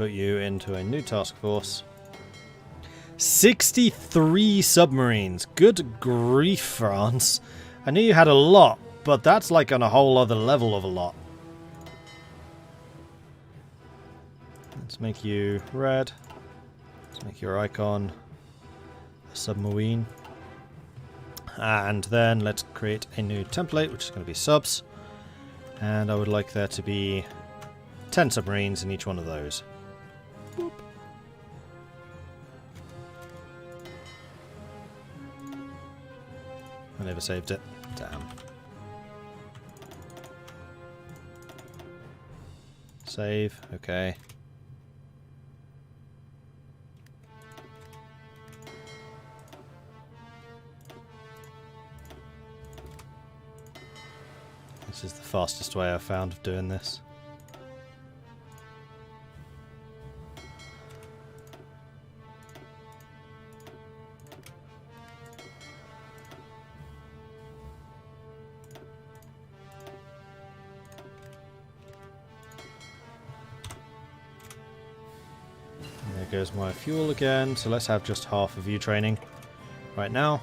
put you into a new task force. 63 submarines. Good grief, France. I knew you had a lot, but that's like on a whole other level of a lot. Let's make you red. Let's make your icon a submarine. And then let's create a new template, which is going to be subs. And I would like there to be 10 submarines in each one of those. Boop. I never saved it. Damn. Save. Okay. This is the fastest way I've found of doing this. There goes my fuel again, so let's have just half of you training right now.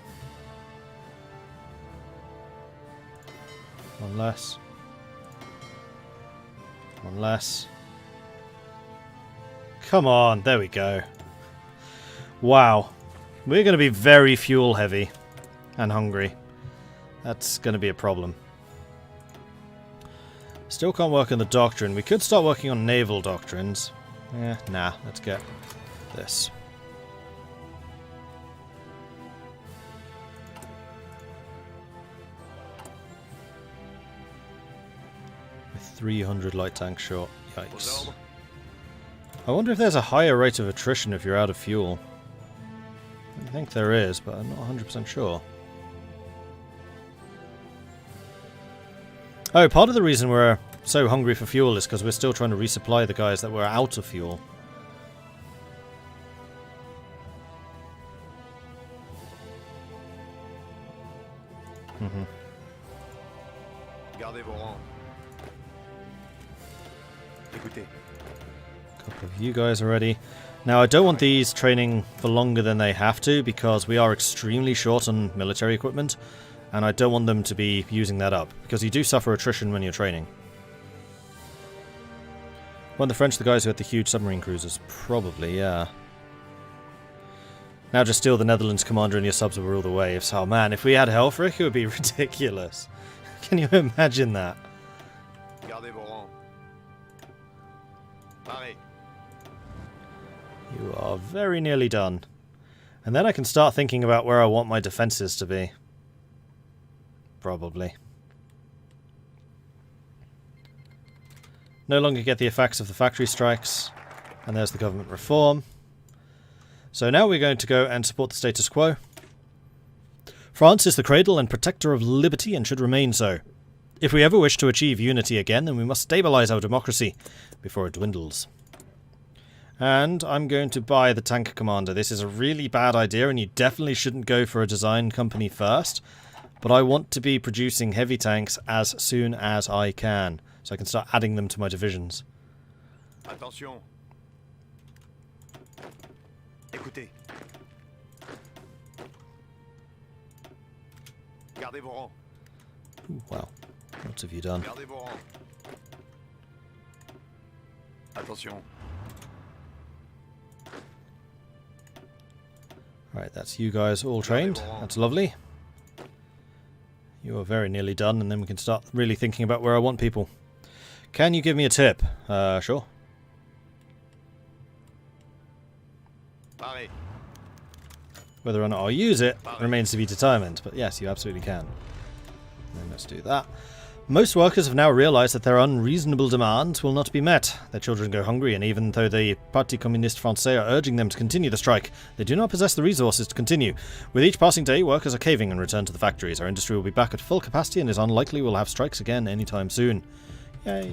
One less. One less. Come on, there we go. Wow. We're going to be very fuel heavy and hungry. That's going to be a problem. Still can't work on the doctrine. We could start working on naval doctrines. Nah, let's get this. With 300 light tanks short. Yikes. I wonder if there's a higher rate of attrition if you're out of fuel. I think there is, but I'm not 100% sure. Oh, part of the reason we're so hungry for fuel is because we're still trying to resupply the guys that were out of fuel. Gardez vos rangs. Écoutez. Couple of you guys already. Now, I don't want these training for longer than they have to because we are extremely short on military equipment, and I don't want them to be using that up because you do suffer attrition when you're training. Weren't the French the guys who had the huge submarine cruisers? Probably, yeah. Now just steal the Netherlands commander and your subs will rule the waves. Oh man, if we had Helfrich, it would be ridiculous. Can you imagine that? Gardez vos rangs. Parez. You are very nearly done. And then I can start thinking about where I want my defences to be. Probably. No longer get the effects of the factory strikes. And there's the government reform. So now we're going to go and support the status quo. France is the cradle and protector of liberty and should remain so. If we ever wish to achieve unity again, then we must stabilise our democracy before it dwindles. And I'm going to buy the tank commander. This is a really bad idea and you definitely shouldn't go for a design company first. But I want to be producing heavy tanks as soon as I can, so I can start adding them to my divisions. Attention. Écoutez. Gardez vos rangs. Ooh, wow. What have you done? Gardez vos rangs. Attention. Right, that's you guys all trained. That's lovely. You are very nearly done, and then we can start really thinking about where I want people. Can you give me a tip? Sure. Parez. Whether or not I'll use it remains to be determined, but yes, you absolutely can. Then let's do that. Most workers have now realized that their unreasonable demands will not be met. Their children go hungry, and even though the Parti Communiste Français are urging them to continue the strike, they do not possess the resources to continue. With each passing day, workers are caving and return to the factories. Our industry will be back at full capacity and is unlikely we'll have strikes again anytime soon. Yay.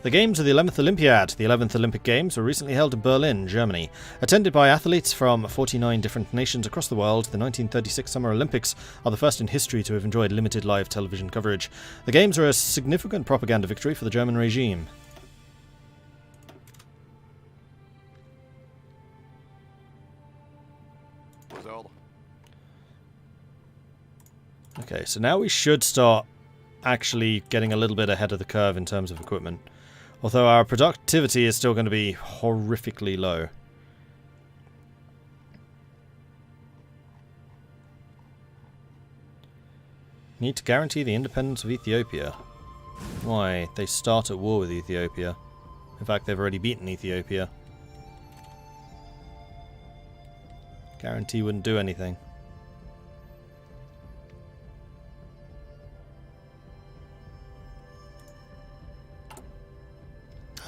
The Games of the 11th Olympiad, the 11th Olympic Games, were recently held in Berlin, Germany. Attended by athletes from 49 different nations across the world, the 1936 Summer Olympics are the first in history to have enjoyed limited live television coverage. The Games were a significant propaganda victory for the German regime. Okay, so now we should start actually getting a little bit ahead of the curve in terms of equipment. Although our productivity is still going to be horrifically low. Need to guarantee the independence of Ethiopia. Why? They start at war with Ethiopia. In fact, they've already beaten Ethiopia. Guarantee wouldn't do anything.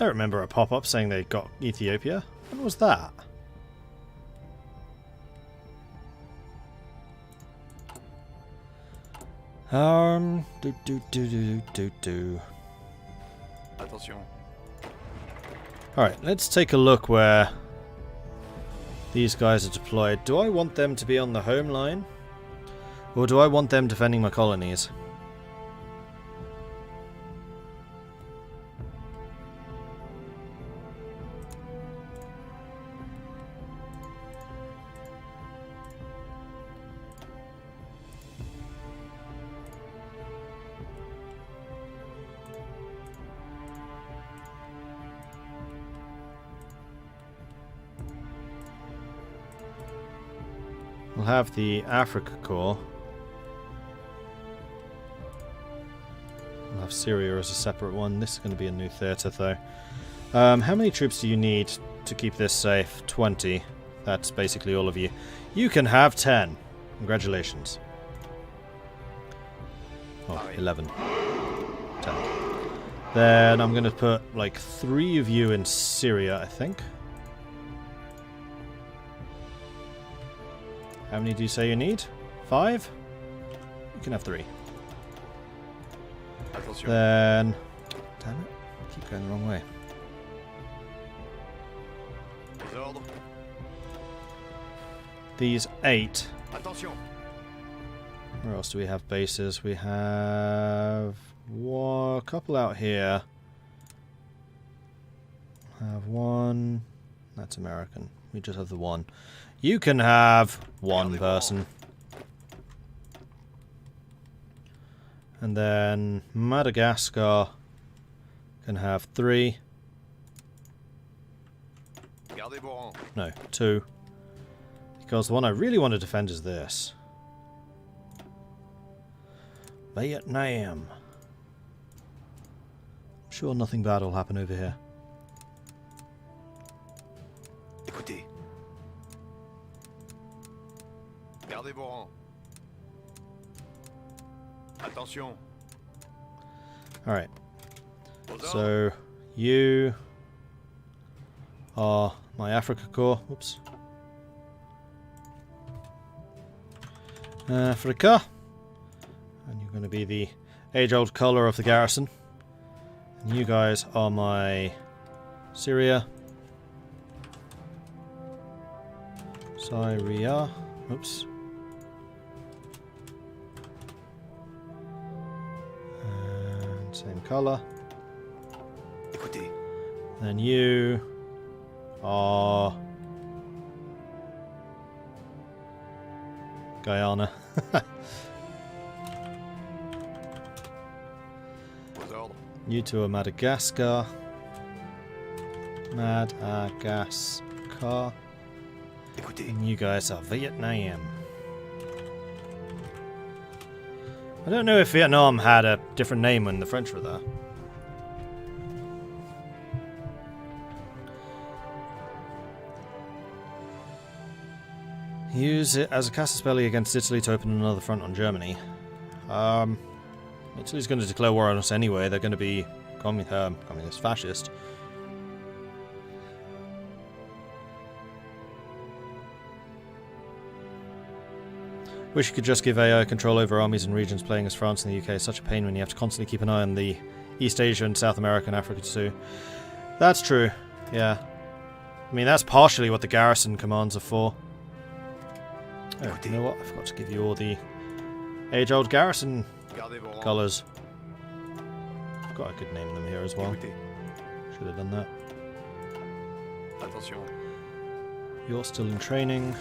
I remember a pop-up saying they got Ethiopia. When was that? Attention. Alright, let's take a look where these guys are deployed. Do I want them to be on the home line? Or do I want them defending my colonies? We'll have the Africa Corps. We'll have Syria as a separate one. This is going to be a new theatre, though. How many troops do you need to keep this safe? 20. That's basically all of you. You can have 10. Congratulations. Oh, 11. 10. Then I'm going to put, like, 3 of you in Syria, I think. How many do you say you need? 5? You can have 3. Attention. Then... Damn it. I keep going the wrong way. Ordre. These 8. Attention. Where else do we have bases? We have... a couple out here. Have 1... That's American. We just have the 1. You can have 1 person. And then Madagascar can have 3. Gardez vos rangs. No, 2. Because the one I really want to defend is this. Vietnam. I'm sure nothing bad will happen over here. Écoutez. Gardez vos rangs. Attention. Alright. Aux ordres. So, you are my Africa Corps. Whoops. Africa. And you're going to be the age-old colour of the garrison. And you guys are my Syria. Syria. Oops. And same colour. Écoutez. Then you are Guyana. Aux ordres. You two are Madagascar. Madagascar. Écoutez. And you guys are Vietnam. I don't know if Vietnam had a different name when the French were there. Use it as a casus belli against Italy to open another front on Germany. Italy's going to declare war on us anyway. They're going to be communist fascist. Wish you could just give AI control over armies and regions. Playing as France and the UK is such a pain when you have to constantly keep an eye on the East Asia and South America and Africa too. That's true, yeah. I mean, that's partially what the garrison commands are for. Oh, you know what? I forgot to give you all the age-old garrison Gardez vos rangs. colours. Forgot I could name them here as well. Écoutez. Should have done that. Attention. You're still in training.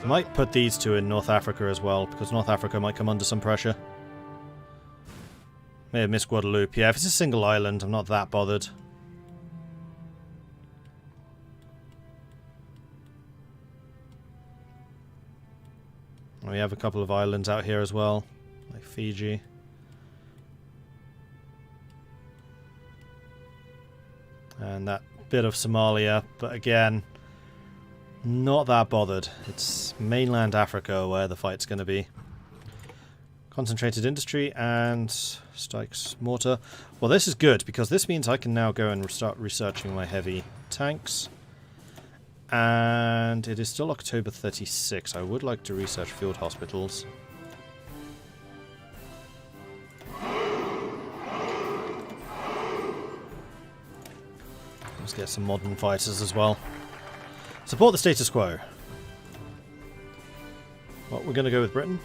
Might put these two in North Africa as well, because North Africa might come under some pressure. May have missed Guadeloupe. Yeah, if it's a single island, I'm not that bothered. We have a couple of islands out here as well, like Fiji. And that bit of Somalia, but again, not that bothered. It's mainland Africa where the fight's going to be. Concentrated industry and strikes mortar. Well, this is good because this means I can now go and start researching my heavy tanks. And it is still October 36. I would like to research field hospitals. Let's get some modern fighters as well. Support the status quo. Well, we're going to go with Britain.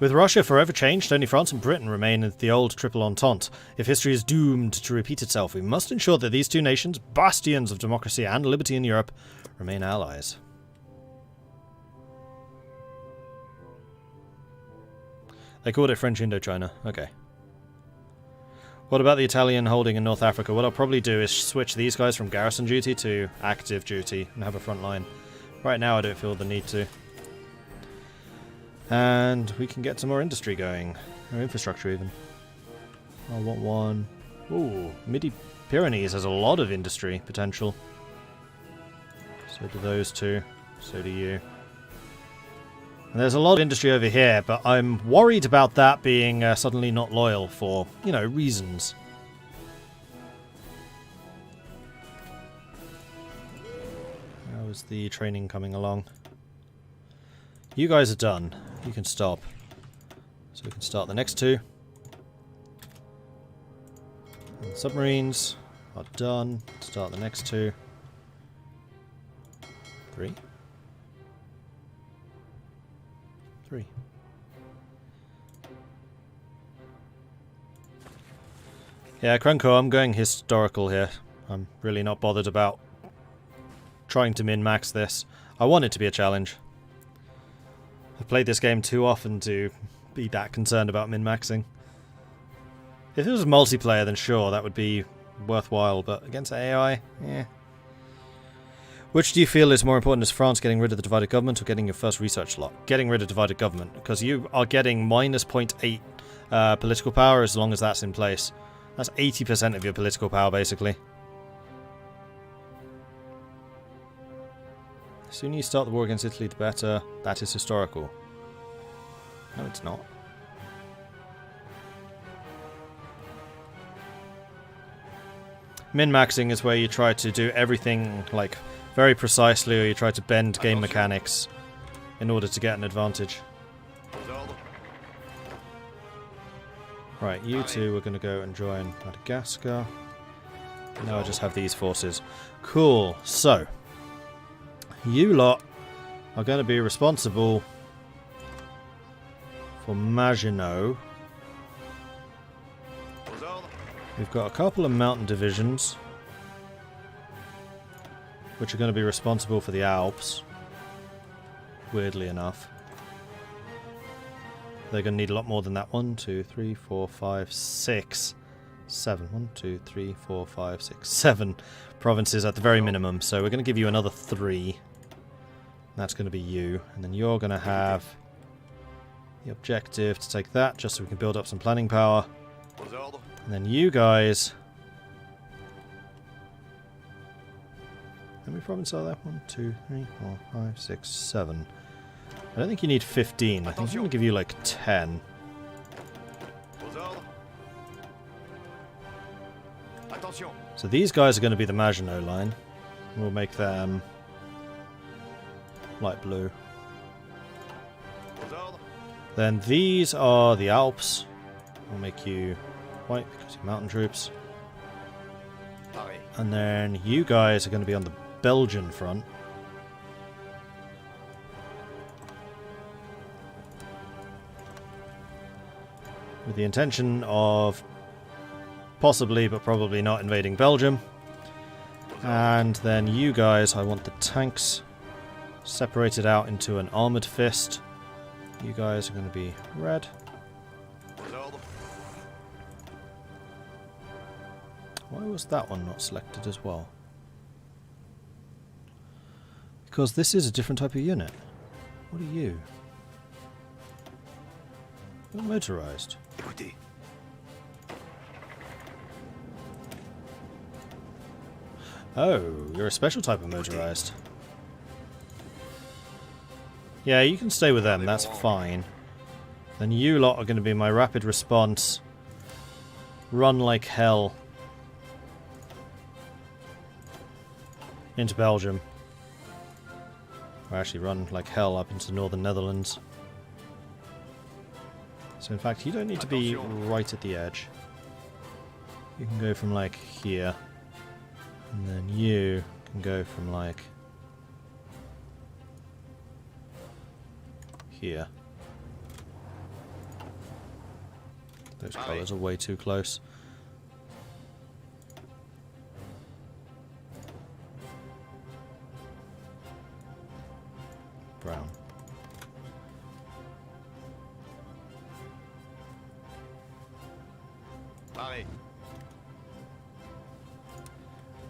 With Russia forever changed, only France and Britain remain in the old Triple Entente. If history is doomed to repeat itself, we must ensure that these two nations, bastions of democracy and liberty in Europe, remain allies. They called it French Indochina. Okay. What about the Italian holding in North Africa? What I'll probably do is switch these guys from garrison duty to active duty and have a front line. Right now I don't feel the need to. And we can get some more industry going. Or infrastructure even. I want one. Ooh, Midi-Pyrenees has a lot of industry potential. So do those two. So do you. And there's a lot of industry over here, but I'm worried about that being suddenly not loyal for, you know, reasons. How is the training coming along? You guys are done. You can stop. So we can start the next two. And submarines are done. Start the next two. 3. 3. Yeah, Krunko, I'm going historical here. I'm really not bothered about trying to min-max this. I want it to be a challenge. I've played this game too often to be that concerned about min-maxing. If it was multiplayer, then sure, that would be worthwhile, but against AI, yeah. Which do you feel is more important? Is France getting rid of the divided government or getting your first research slot? Getting rid of divided government, because you are getting minus 0.8 political power as long as that's in place. That's 80% of your political power, basically. The sooner you start the war against Italy, the better. That is historical. No, it's not. Min-maxing is where you try to do everything, like, very precisely, or you try to bend game mechanics in order to get an advantage. Right, you two are going to go and join Madagascar. Now I just have these forces. Cool, so you lot are going to be responsible for Maginot. We've got a couple of mountain divisions which are going to be responsible for the Alps, weirdly enough. They're going to need a lot more than that. 1, 2, 3, 4, 5, 6, 7. 1, 2, 3, 4, 5, 6, 7 provinces at the very minimum. So we're going to give you another 3. That's going to be you. And then you're going to have the objective to take that, just so we can build up some planning power. And then you guys... How many provinces are there? 1, 2, 3, 4, 5, 6, 7. I don't think you need 15. I think I'm going to give you like 10. So these guys are going to be the Maginot Line. We'll make them light blue. Then these are the Alps. We'll make you white because you're mountain troops. Pareil. And then you guys are going to be on the Belgian front. With the intention of possibly, but probably not, invading Belgium. And then you guys, I want the tanks separated out into an armoured fist. You guys are going to be red. Aux ordres. Why was that one not selected as well? Because this is a different type of unit. What are you? You're motorized. Écoutez. Oh, you're a special type of motorized. Yeah, you can stay with them, that's fine. Then you lot are going to be my rapid response. Run like hell. Into Belgium. Or actually run like hell up into the northern Netherlands. So in fact, you don't need to be right at the edge. You can go from like here. And then you can go from like here. Those colours are way too close. Brown. Pareil.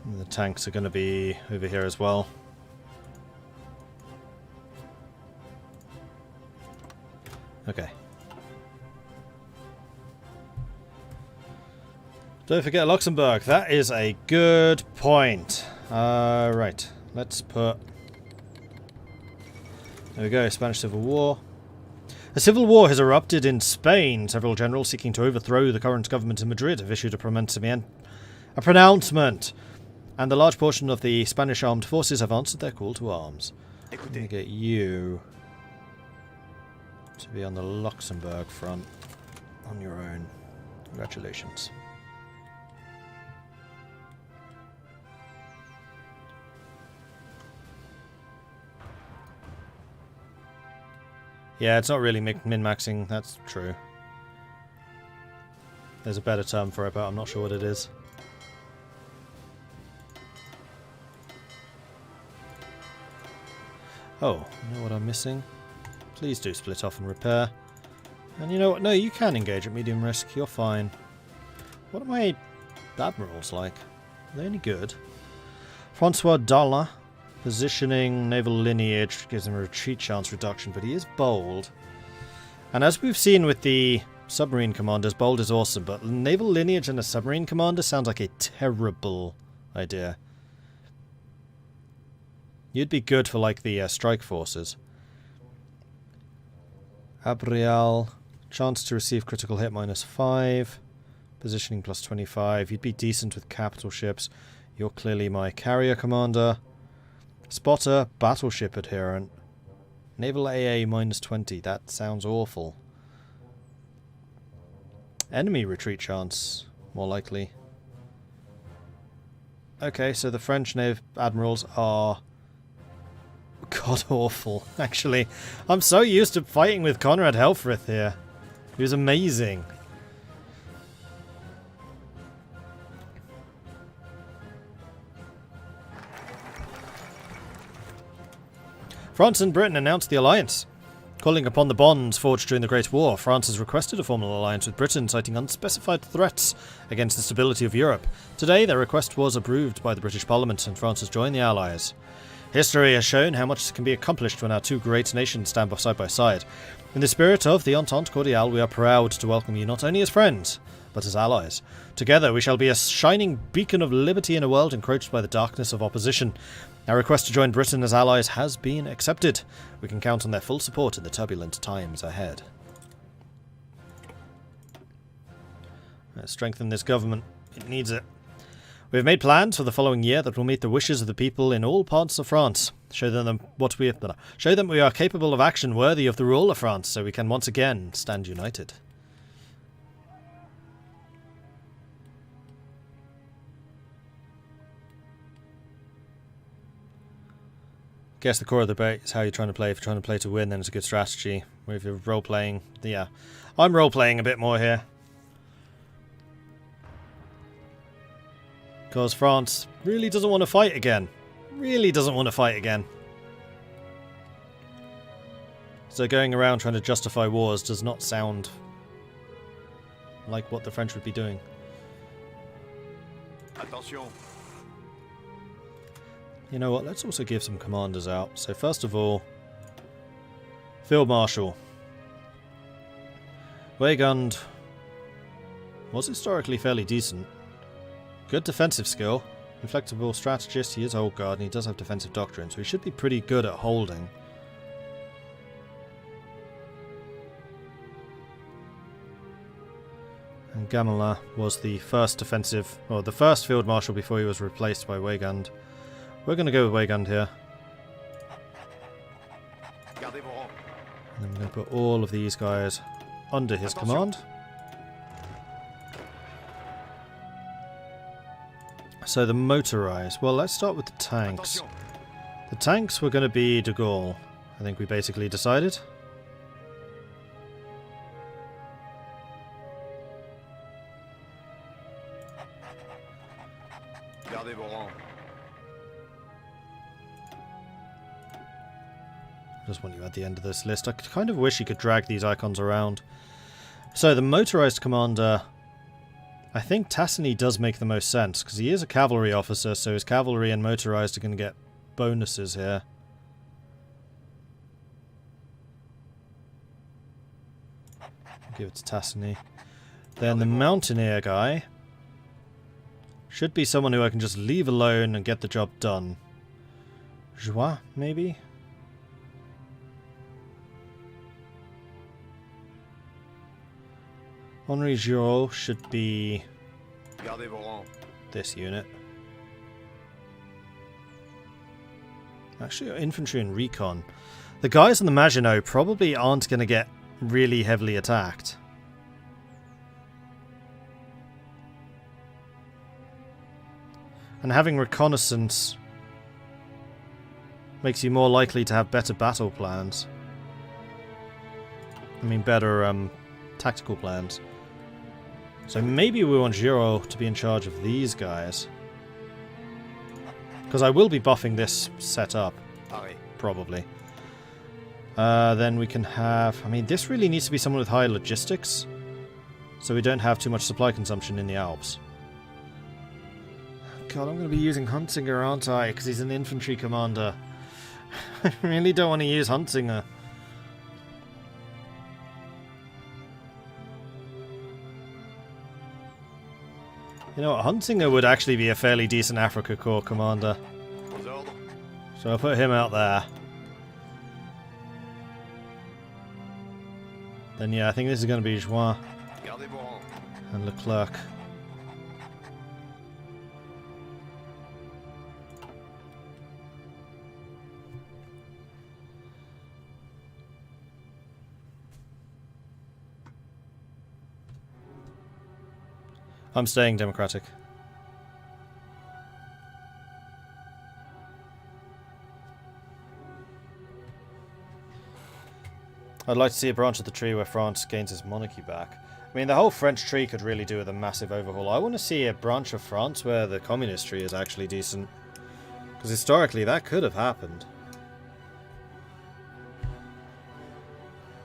And the tanks are going to be over here as well. Okay. Don't forget Luxembourg. That is a good point. Right. Let's put... There we go. Spanish Civil War. A civil war has erupted in Spain. Several generals seeking to overthrow the current government in Madrid have issued a pronouncement. And a large portion of the Spanish armed forces have answered their call to arms. I'm going to get you to be on the Luxembourg front on your own. Congratulations. Yeah, it's not really min-maxing, that's true. There's a better term for it, but I'm not sure what it is. Oh, you know what I'm missing? Please do split off and repair. And you know what? No, you can engage at medium risk. You're fine. What are my admirals like? Are they any good? Francois Darlan. Positioning, naval lineage gives him a retreat chance reduction, but he is bold. And as we've seen with the submarine commanders, bold is awesome, but naval lineage and a submarine commander sounds like a terrible idea. You'd be good for like the strike forces. Admiral, chance to receive critical hit -5, positioning +25. You'd be decent with capital ships. You're clearly my carrier commander. Spotter, battleship adherent. Naval AA -20. That sounds awful. Enemy retreat chance, more likely. Okay, so the French admirals are god awful, actually. I'm so used to fighting with Conrad Helfrith here. He was amazing. France and Britain announced the alliance. Calling upon the bonds forged during the Great War, France has requested a formal alliance with Britain, citing unspecified threats against the stability of Europe. Today, their request was approved by the British Parliament, and France has joined the Allies. History has shown how much can be accomplished when our two great nations stand side by side. In the spirit of the Entente Cordiale, we are proud to welcome you not only as friends, but as allies. Together, we shall be a shining beacon of liberty in a world encroached by the darkness of opposition. Our request to join Britain as allies has been accepted. We can count on their full support in the turbulent times ahead. Let's strengthen this government. It needs it. We have made plans for the following year that will meet the wishes of the people in all parts of France. Show them we are capable of action worthy of the rule of France, so we can once again stand united. guess the core of the debate is how you're trying to play. If you're trying to play to win, then it's a good strategy. Or if you're role-playing, yeah. I'm role-playing a bit more here. Because France really doesn't want to fight again. Really doesn't want to fight again. So going around trying to justify wars does not sound like what the French would be doing. Attention. You know what, let's also give some commanders out. So first of all, Field Marshal. Weygand was historically fairly decent. Good defensive skill. Inflexible strategist, he is old guard and he does have defensive doctrine, so he should be pretty good at holding. And Gamelin was the first defensive, or the first field marshal before he was replaced by Weygand. We're going to go with Weygand here. Gardez vos rangs. And then we're going to put all of these guys under his command. So the motorized. Well, let's start with the tanks. Attention. The tanks were going to be de Gaulle. I think we basically decided. Gardez vos rangs. Just want you at the end of this list. I kind of wish you could drag these icons around. So the motorized commander, I think Tassigny does make the most sense, because he is a cavalry officer, so his cavalry and motorized are going to get bonuses here. Give it to Tassigny. Then the mountaineer guy should be someone who I can just leave alone and get the job done. Joie, maybe? Henri Giraud should be Gardez vos rangs. this unit. Actually, infantry and recon. The guys in the Maginot probably aren't going to get really heavily attacked. And having reconnaissance makes you more likely to have better battle plans. I mean, better tactical plans. So maybe we want Giraud to be in charge of these guys. Because I will be buffing this setup, Paris. probably. Then we can have... I mean, this really needs to be someone with high logistics. So we don't have too much supply consumption in the Alps. God, I'm going to be using Huntsinger, aren't I? Because he's an infantry commander. I really don't want to use Huntsinger. You know what? Huntsinger would actually be a fairly decent Africa Corps commander. Aux ordres. So I'll put him out there. Then yeah, I think this is going to be Join Gardez vos rangs. and Leclerc. I'm staying democratic. I'd like to see a branch of the tree where France gains its monarchy back. I mean, the whole French tree could really do with a massive overhaul. I want to see a branch of France where the communist tree is actually decent. Because historically, that could have happened.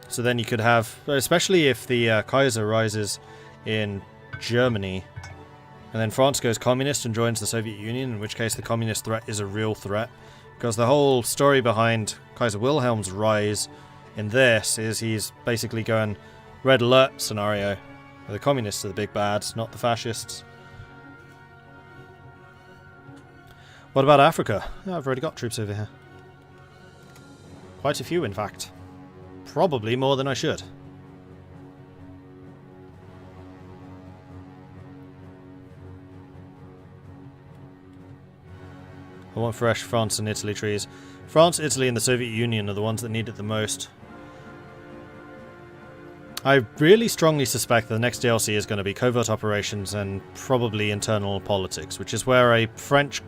So then you could have, especially if the Kaiser rises in Germany, and then France goes communist and joins the Soviet Union, in which case the communist threat is a real threat. Because the whole story behind Kaiser Wilhelm's rise in this is he's basically going red alert scenario. The communists are the big bads, not the fascists. What about Africa? Oh, I've already got troops over here. Quite a few, in fact. Probably more than I should. I want fresh France and Italy trees. France, Italy, and the Soviet Union are the ones that need it the most. I really strongly suspect the next DLC is going to be covert operations and probably internal politics, which is where a French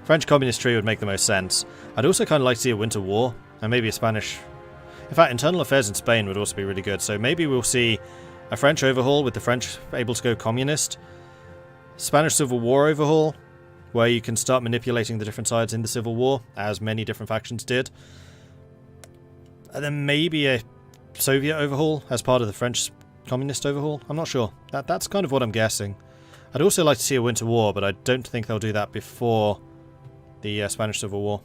French Communist Tree would make the most sense. I'd also kind of like to see a winter war, and maybe a Spanish... In fact, internal affairs in Spain would also be really good, so maybe we'll see a French overhaul with the French able to go communist, Spanish Civil War overhaul, where you can start manipulating the different sides in the Civil War, as many different factions did, and then maybe a Soviet overhaul as part of the French communist overhaul. I'm not sure. That's kind of what I'm guessing. I'd also like to see a winter war, but I don't think they'll do that before the Spanish Civil War.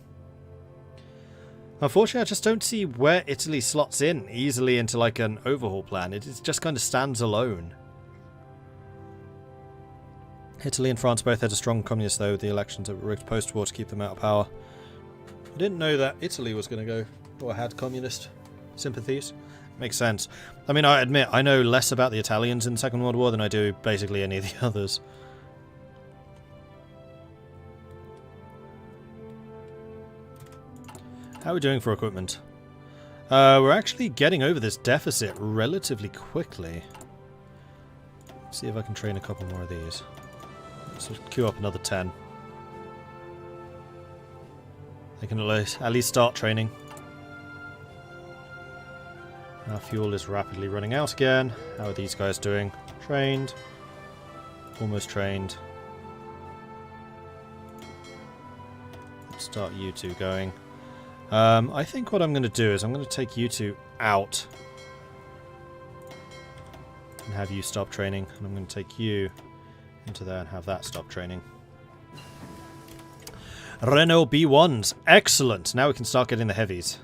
Unfortunately, I just don't see where Italy slots in easily into like an overhaul plan. It just kind of stands alone. Italy and France both had a strong communist, though. The elections were rigged post-war to keep them out of power. I didn't know that Italy was going to go, or had communist sympathies. Makes sense. I mean, I admit, I know less about the Italians in the Second World War than I do basically any of the others. How are we doing for equipment? We're actually getting over this deficit relatively quickly. Let's see if I can train a couple more of these. Let's queue up another 10. They can at least start training. Our fuel is rapidly running out again. How are these guys doing? Trained. Almost trained. Let's start you two going. I think what I'm going to do is I'm going to take you two out and have you stop training, and I'm going to take you into there and have that stop training. Renault B1s. Excellent! Now we can start getting the heavies.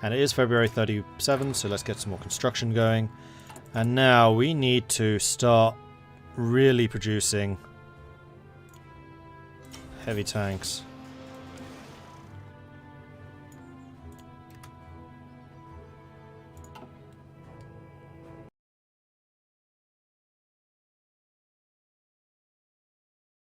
And it is February 37, so let's get some more construction going. And now we need to start really producing heavy tanks.